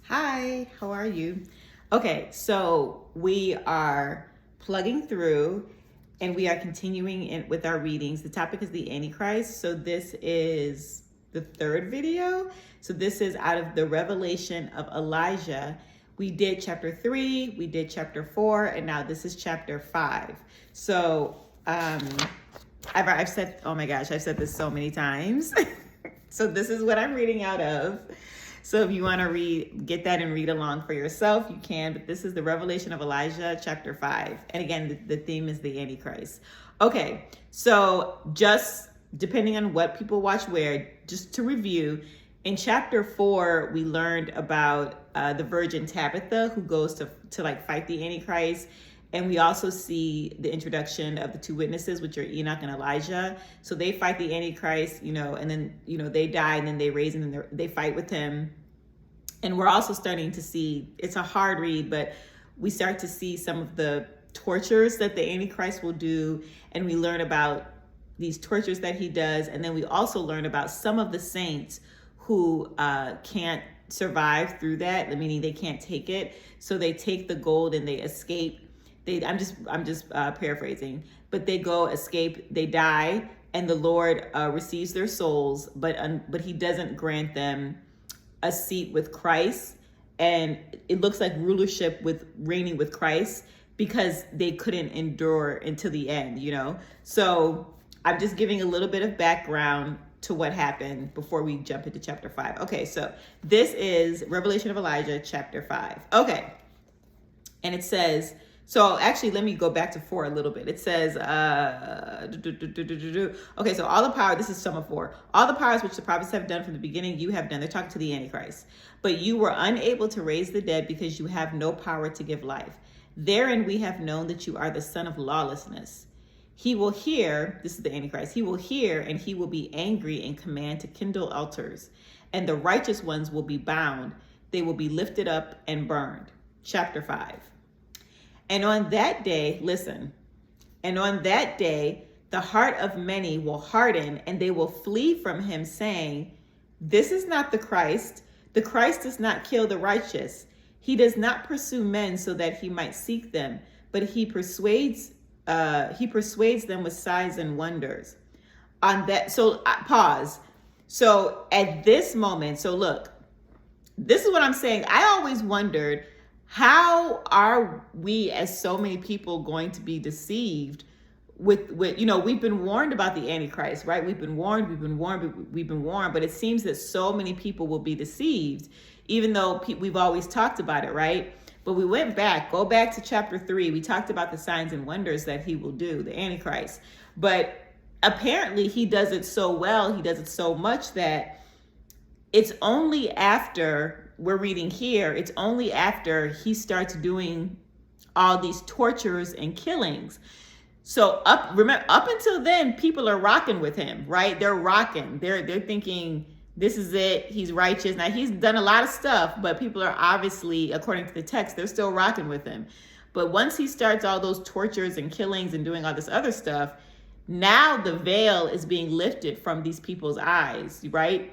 Hi, how are you? Okay, so we are plugging through and we are continuing with our readings. The topic is the Antichrist. So this is the third video. So this is out of the revelation of Elijah. We did chapter 3, we did chapter 4, and now this is chapter 5. So I've said, oh my gosh, I've said this so many times. So this is what I'm reading out of. So if you want to get that and read along for yourself, you can. But this is the Revelation of Elijah, chapter 5. And again, the theme is the Antichrist. Okay, so just depending on what people watch where, just to review, in chapter 4, we learned about the virgin Tabitha who goes to like fight the Antichrist. And we also see the introduction of the two witnesses, which are Enoch and Elijah. So they fight the Antichrist, and then, they die and then they raise him and they fight with him. And we're also starting to see, it's a hard read, but we start to see some of the tortures that the Antichrist will do. And we learn about these tortures that he does. And then we also learn about some of the saints who can't survive through that, meaning they can't take it. So they take the gold and they escape. I'm just paraphrasing, but they go escape, they die, and the Lord receives their souls, but he doesn't grant them a seat with Christ. And it looks like rulership with reigning with Christ because they couldn't endure until the end, So I'm just giving a little bit of background to what happened before we jump into chapter 5. Okay, so this is Revelation of Elijah, chapter 5. Okay, and it says, so actually, let me go back to 4 a little bit. It says, okay, so all the power, this is sum of 4. All the powers which the prophets have done from the beginning, you have done. They're talking to the Antichrist. But you were unable to raise the dead because you have no power to give life. Therein we have known that you are the son of lawlessness. He will hear, this is the Antichrist, he will hear and he will be angry and command to kindle altars. And the righteous ones will be bound. They will be lifted up and burned. Chapter 5. And on that day, listen, and on that day, the heart of many will harden and they will flee from him saying, this is not the Christ. The Christ does not kill the righteous. He does not pursue men so that he might seek them, but he persuades them with signs and wonders. On that, so pause. So at this moment, so look, this is what I'm saying. I always wondered, how are we as so many people going to be deceived with we've been warned about the Antichrist, right? We've been warned, but it seems that so many people will be deceived, even though we've always talked about it, right? But we go back to chapter 3. We talked about the signs and wonders that he will do, the Antichrist. But apparently he does it so well, he does it so much that it's only after, we're reading here, it's only after he starts doing all these tortures and killings. So up until then, people are rocking with him, right? They're rocking. They're thinking, this is it. He's righteous. Now, he's done a lot of stuff, but people are obviously, according to the text, they're still rocking with him. But once he starts all those tortures and killings and doing all this other stuff, now the veil is being lifted from these people's eyes, right?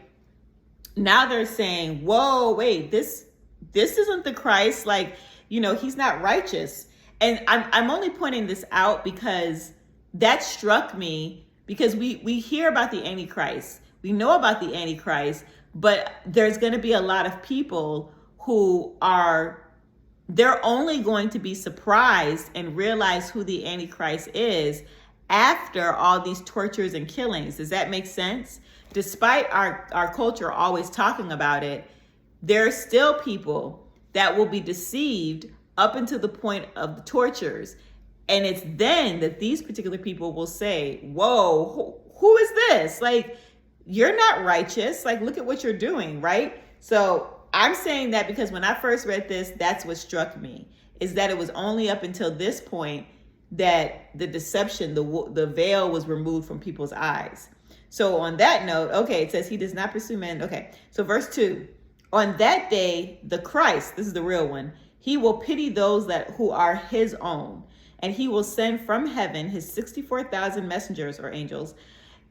Now they're saying, whoa, wait, this isn't the Christ. Like, he's not righteous. And I'm only pointing this out because that struck me, because we hear about the Antichrist. We know about the Antichrist, but there's going to be a lot of people who they're only going to be surprised and realize who the Antichrist is after all these tortures and killings. Does that make sense? Despite our culture always talking about it, there are still people that will be deceived up until the point of the tortures. And it's then that these particular people will say, whoa, who is this? Like, you're not righteous. Like, look at what you're doing, right? So I'm saying that because when I first read this, that's what struck me, is that it was only up until this point that the deception, the veil was removed from people's eyes. So on that note, okay, it says he does not pursue men. Okay, so verse 2, on that day, the Christ, this is the real one, he will pity those who are his own, and he will send from heaven his 64,000 messengers or angels.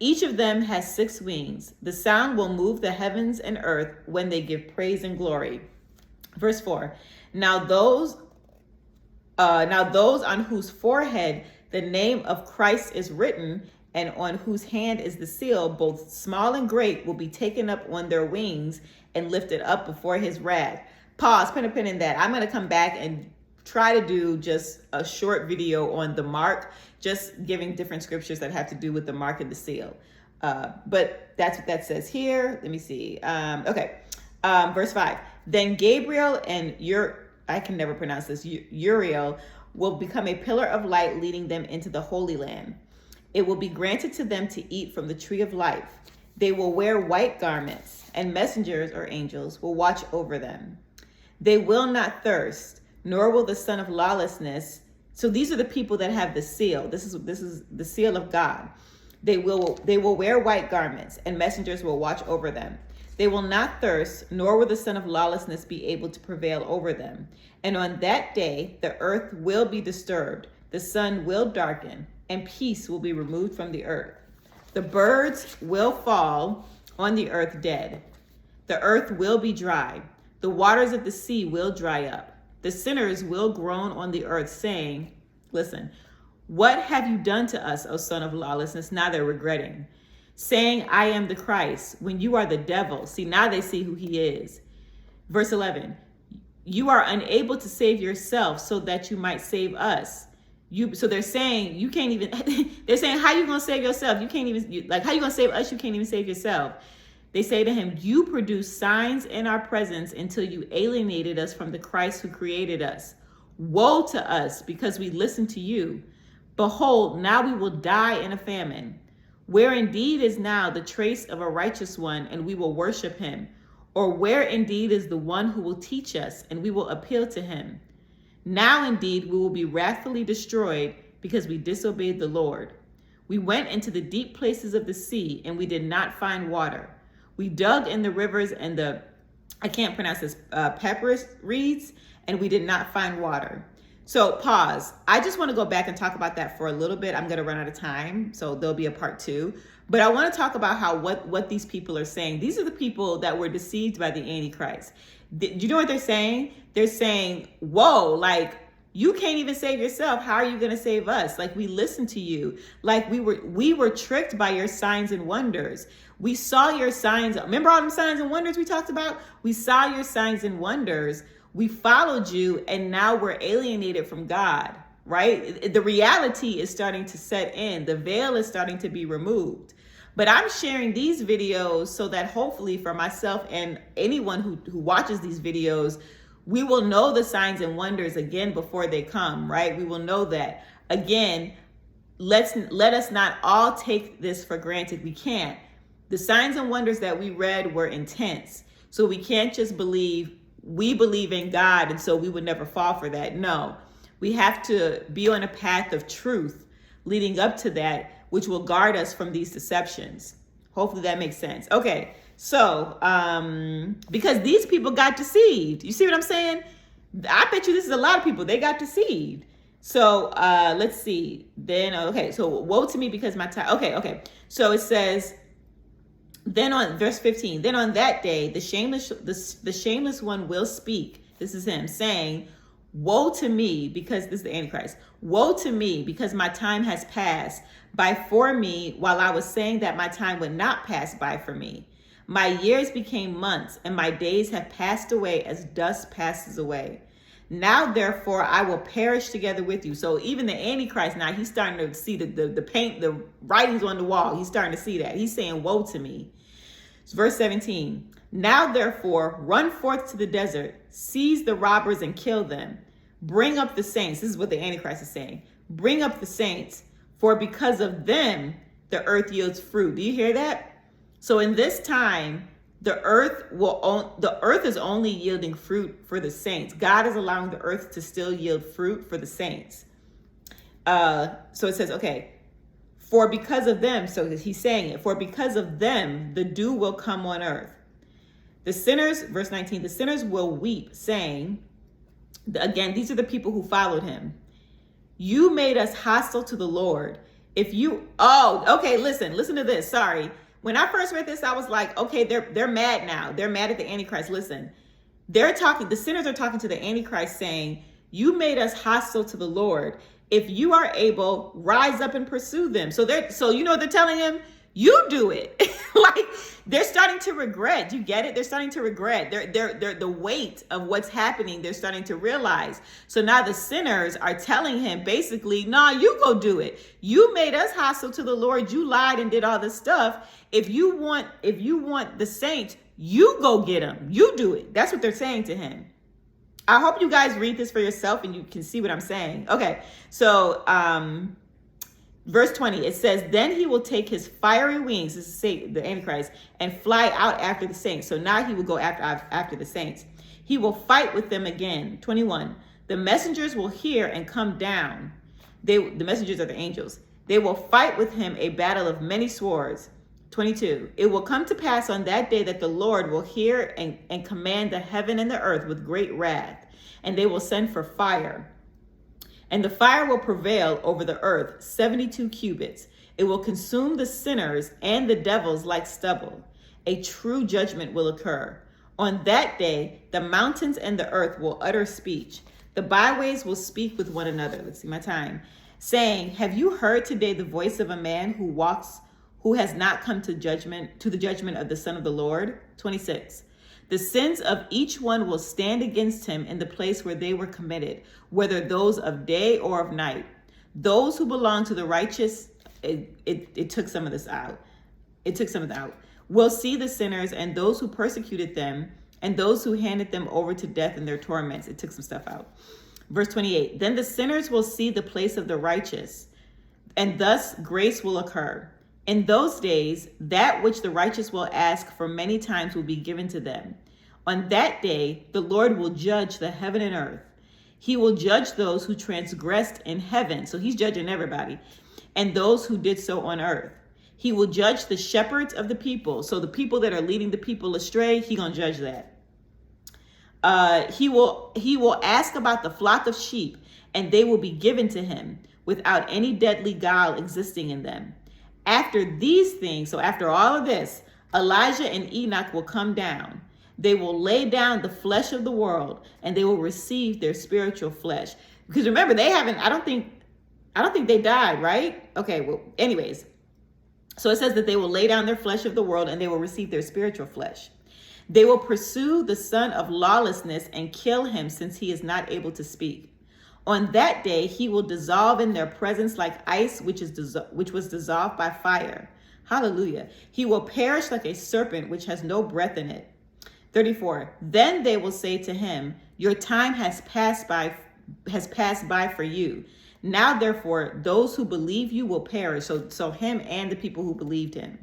Each of them has 6 wings. The sound will move the heavens and earth when they give praise and glory. Verse 4. Now those on whose forehead the name of Christ is written, and on whose hand is the seal, both small and great, will be taken up on their wings and lifted up before his wrath. Pause, put a pin in that. I'm going to come back and try to do just a short video on the mark, just giving different scriptures that have to do with the mark and the seal. But that's what that says here. Let me see. Verse 5. Then Gabriel and I can never pronounce this, Uriel, will become a pillar of light leading them into the Holy Land. It will be granted to them to eat from the tree of life. They will wear white garments, and messengers or angels will watch over them. They will not thirst, nor will the son of lawlessness. So these are the people that have the seal. This is the seal of God. They will wear white garments, and messengers will watch over them. They will not thirst, nor will the son of lawlessness be able to prevail over them. And on that day, the earth will be disturbed, the sun will darken, and peace will be removed from the earth. The birds will fall on the earth dead. The earth will be dry. The waters of the sea will dry up. The sinners will groan on the earth, saying, listen, what have you done to us, O son of lawlessness? Now they're regretting, saying, I am the Christ, when you are the devil. See, now they see who he is. Verse 11, you are unable to save yourself so that you might save us. So they're saying you can't even, they're saying, how you going to save yourself? You can't even, how you going to save us? You can't even save yourself. They say to him, you produce signs in our presence until you alienated us from the Christ who created us. Woe to us, because we listened to you. Behold, now we will die in a famine. Where indeed is now the trace of a righteous one, and we will worship him? Or where indeed is the one who will teach us, and we will appeal to him? Now indeed we will be wrathfully destroyed, because we disobeyed the Lord. We went into the deep places of the sea, and we did not find water. We dug in the rivers and I can't pronounce this, papyrus reeds, and we did not find water. So pause. I just want to go back and talk about that for a little bit. I'm going to run out of time, so there'll be a part 2. But I want to talk about how what these people are saying. These are the people that were deceived by the Antichrist. Do you know what they're saying? They're saying, whoa, like, you can't even save yourself. How are you going to save us? Like, we listened to you. Like, we were tricked by your signs and wonders. We saw your signs. Remember all them signs and wonders we talked about? We saw your signs and wonders. We followed you, and now we're alienated from God, right? The reality is starting to set in. The veil is starting to be removed. But I'm sharing these videos so that hopefully for myself and anyone who watches these videos, we will know the signs and wonders again before they come, right? We will know that. Again, let us not all take this for granted. We can't. The signs and wonders that we read were intense. So we can't just believe, we believe in God, and so we would never fall for that. No, we have to be on a path of truth leading up to that, which will guard us from these deceptions. Hopefully that makes sense. Okay, so because these people got deceived. You see what I'm saying? I bet you this is a lot of people. They got deceived. So let's see. Then, okay, so woe to me because my time. Okay. So it says, then on verse 15, then on that day, the shameless one will speak. This is him saying, woe to me, because this is the Antichrist. Woe to me, because my time has passed by for me, while I was saying that my time would not pass by for me. My years became months, and my days have passed away as dust passes away. Now, therefore, I will perish together with you. So even the Antichrist, now he's starting to see the paint, the writings on the wall. He's starting to see that. He's saying, woe to me. It's verse 17. Now, therefore, run forth to the desert, seize the robbers and kill them. Bring up the saints. This is what the Antichrist is saying. Bring up the saints, for because of them, the earth yields fruit. Do you hear that? So in this time, the earth is only yielding fruit for the saints. God is allowing the earth to still yield fruit for the saints. So it says, okay, for because of them, so he's saying it, for because of them, the dew will come on earth. The sinners, verse 19, the sinners will weep, saying, again, these are the people who followed him. You made us hostile to the Lord. Listen to this. Sorry. When I first read this, I was like, okay, they're mad now. They're mad at the Antichrist. Listen, The sinners are talking to the Antichrist saying, you made us hostile to the Lord. If you are able, rise up and pursue them. So you know what they're telling him? You do it. Like, they're starting to regret. Do you get it? They're starting to regret. They're the weight of what's happening. They're starting to realize. So now the sinners are telling him basically, nah, you go do it. You made us hostile to the Lord. You lied and did all this stuff. If you want the saints, you go get them. You do it. That's what they're saying to him. I hope you guys read this for yourself and you can see what I'm saying. Okay, so verse 20, it says, then he will take his fiery wings, this is the Antichrist, and fly out after the saints. So now he will go after the saints. He will fight with them again. 21, the messengers will hear and come down. The messengers are the angels. They will fight with him a battle of many swords. 22, it will come to pass on that day that the Lord will hear and command the heaven and the earth with great wrath, and they will send for fire. And the fire will prevail over the earth 72 cubits. It will consume the sinners and the devils like stubble. A true judgment will occur. On that day, the mountains and the earth will utter speech. The byways will speak with one another. Let's see my time. Saying, have you heard today the voice of a man who has not come to the judgment of the Son of the Lord? 26. The sins of each one will stand against him in the place where they were committed, whether those of day or of night. Those who belong to the righteous, it took some of this out. It took some of it out. Will see the sinners and those who persecuted them and those who handed them over to death in their torments. It took some stuff out. Verse 28, then the sinners will see the place of the righteous, and thus grace will occur. In those days, that which the righteous will ask for many times will be given to them. On that day, the Lord will judge the heaven and earth. He will judge those who transgressed in heaven. So he's judging everybody. And those who did so on earth. He will judge the shepherds of the people. So the people that are leading the people astray, he's going to judge that. He will ask about the flock of sheep, and they will be given to him without any deadly guile existing in them. After these things, so after all of this, Elijah and Enoch will come down. They will lay down the flesh of the world, and they will receive their spiritual flesh. Because remember, I don't think they died, right? Okay, well, anyways. So it says that they will lay down their flesh of the world, and they will receive their spiritual flesh. They will pursue the son of lawlessness and kill him, since he is not able to speak. On that day, he will dissolve in their presence like ice, which was dissolved by fire. Hallelujah. He will perish like a serpent, which has no breath in it. 34. Then they will say to him, your time has passed by for you. Now, therefore, those who believe you will perish. So him and the people who believed him.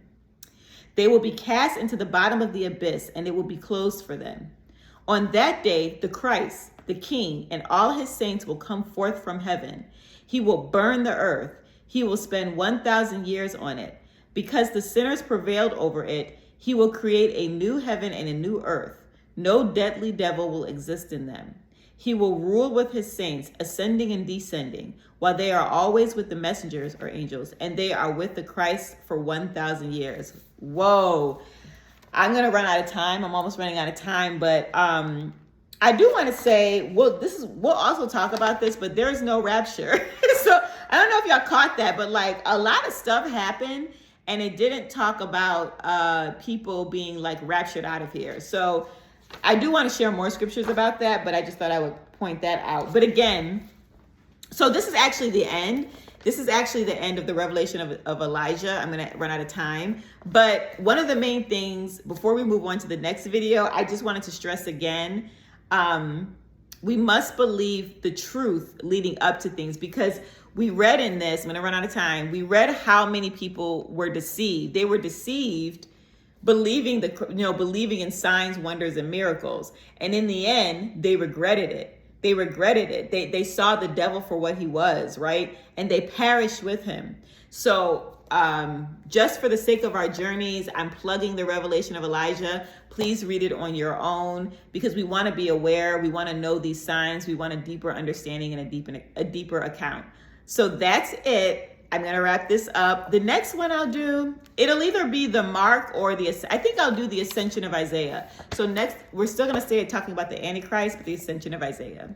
They will be cast into the bottom of the abyss, and it will be closed for them. On that day, the Christ, the King, and all his saints will come forth from heaven. He will burn the earth. He will spend 1,000 years on it. Because the sinners prevailed over it, he will create a new heaven and a new earth. No deadly devil will exist in them. He will rule with his saints, ascending and descending, while they are always with the messengers or angels, and they are with the Christ for 1,000 years. Whoa. I'm going to run out of time. I'm almost running out of time, but I do want to say, we'll also talk about this, but there's no rapture. So I don't know if y'all caught that, but like a lot of stuff happened, and it didn't talk about people being like raptured out of here. So I do want to share more scriptures about that, but I just thought I would point that out. But again, so this is actually the end. This is actually the end of the revelation of Elijah. I'm going to run out of time. But one of the main things, before we move on to the next video, I just wanted to stress again, we must believe the truth leading up to things, because we read in this, I'm going to run out of time, we read how many people were deceived. They were deceived believing in signs, wonders, and miracles. And in the end, they regretted it. They regretted it. They saw the devil for what he was, right? And they perished with him. So just for the sake of our journeys, I'm plugging the revelation of Elijah. Please read it on your own, because we want to be aware. We want to know these signs. We want a deeper understanding and a deeper account. So that's it. I'm going to wrap this up. The next one I'll do It'll either be the mark or I think I'll do the ascension of Isaiah. So next, we're still going to stay talking about the Antichrist, but the ascension of Isaiah.